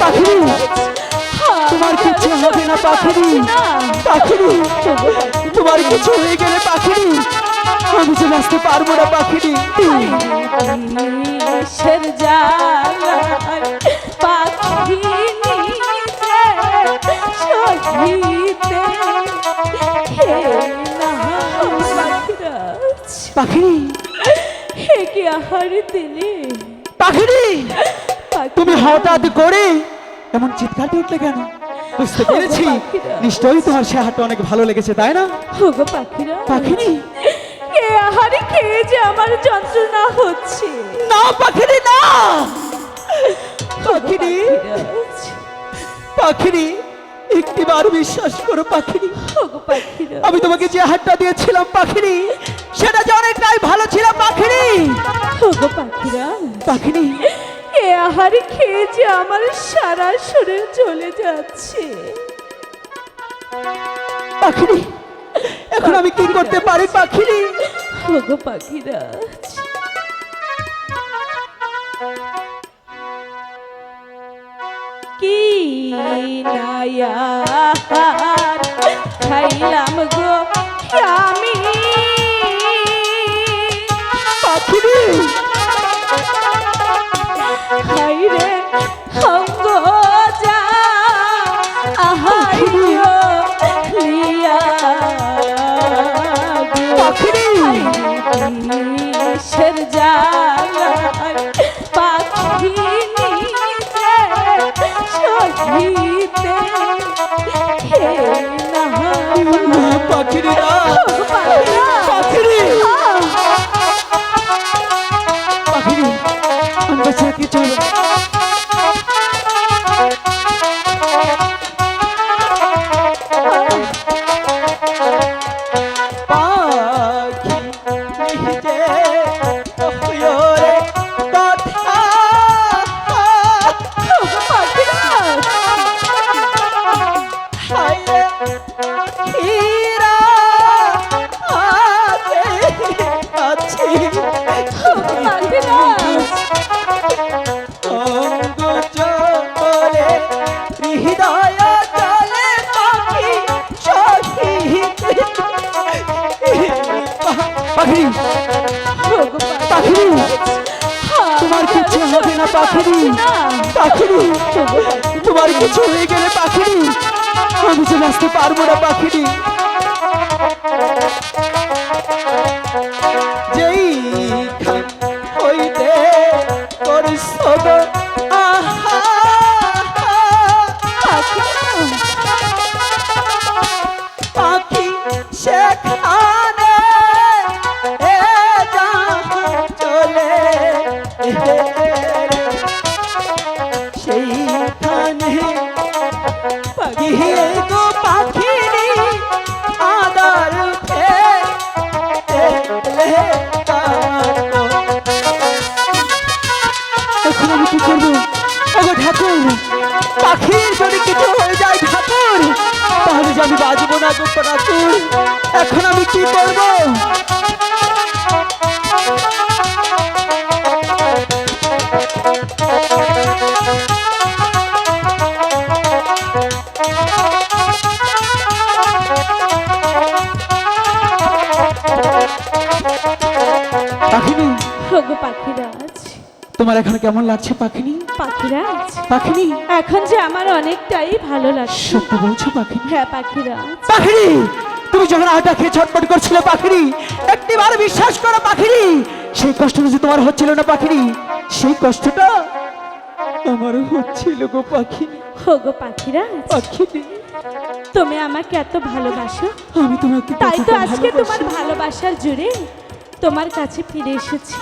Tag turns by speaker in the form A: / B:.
A: পাখিরি, তোমার কিছু হবে না পাখিরি। পাখিরি, তোমার কিছু হয়ে গেলে পাখিরি আমি যে বাঁচতে পারবো না পাখিরি।
B: কিসের জ্বালায় পাখি নিজে সহিতে হে না পাখিরাজ।
A: পাখিরি,
B: হে কি আহার দিলে
A: পাখিরি, তুমি হঠাৎ করে এমন চিৎকার দিয়ে উঠলে কেন? বুঝতে পেরেছি, নিশ্চয়ই তোমার সে হাটটা অনেক ভালো লেগেছে, তাই না?
B: হোগো পাখিরা,
A: পাখিরি,
B: এ আহারে খেয়ে যে আমার যন্ত্রণা হচ্ছে।
A: না পাখিরি, না পাখিরি, পাখিরি, একটিবার বিশ্বাস করো পাখিরি।
B: হোগো পাখিরা,
A: আমি তোমাকে যে হাটটা দিয়েছিলাম পাখিরি, সেটা যে অনেকটাই ভালো ছিল পাখিরি।
B: হোগো পাখিরা,
A: পাখিরি,
B: এ আহারে খেয়ে যে আমার সারা শরীর চলে যাচ্ছে।
A: পাখিরি, এখন আমি কি করতে পারি পাখিরি?
B: হোগো পাখিরা, কি নায়ার খাইলাম গো আমি
A: পাখিরি,
B: হাইরে অঙ্গ যা আহারিও লিয়া
A: পাখিরি,
B: কিসের জ্বালায় পাখি নিজে সহিতে হে না
A: পাখিরি, না
B: পাখিরা।
A: পাখিরি, পাখিরি, আমি বেঁচে কিছু হবে না। পাখি নিজে কহিও রে কথা, হায় রে হীরা আগে আছি অঙ্গ জলে হৃদয় জলে পাখি সহিতে। পাখিরি, পাখিরি, তোমার কিছু হবে না পাখিরি। পাখিরি, তোমার কিছু হয়ে গেলে পাখিরি আমি যে বাঁচতে পারবো না পাখিরি। যেই খান হইতে করিস গো আহা, পাখি সেখানে এ জাহান চলে সেইখানে গিয়ে গো পাখিরি আদার এখন আমি কি করবো? ওগো ঠাকুর, পাখির যদি কিছু হয়ে যায় ঠাকুর, তাহলে যে আমি বাঁচবো না গো ঠাকুর। এখন আমি কি করবো? পাখিনি,
B: হোগো পাখিরাজ,
A: তোমার এখন কেমন লাগছে পাখিনি?
B: পাখিরাজ,
A: পাখিনি,
B: এখন যে আমার অনেকটাই ভালো লাগছে।
A: সত্য বলছো পাখিনি?
B: হ্যাঁ পাখিরাজ,
A: পাখিরি, তুমি যখন আটা খেয়ে ছটফট করছিলে পাখিরি, একটিবার বিশ্বাস করো পাখিরি, সেই কষ্টটা যে তোমার হচ্ছিল না পাখিরি, সেই কষ্টটা আমারও হচ্ছিল গো পাখিনি।
B: হোগো পাখিরাজ,
A: পাখিরি,
B: তুমি আমাকে এত ভালোবাসো,
A: আমি তোমাকে
B: তাই তো
A: কতটা
B: আজকে তোমার
A: ভালোবাসি।
B: ভালোবাসার জুড়ে তোমার কাছে ফিরে এসেছি।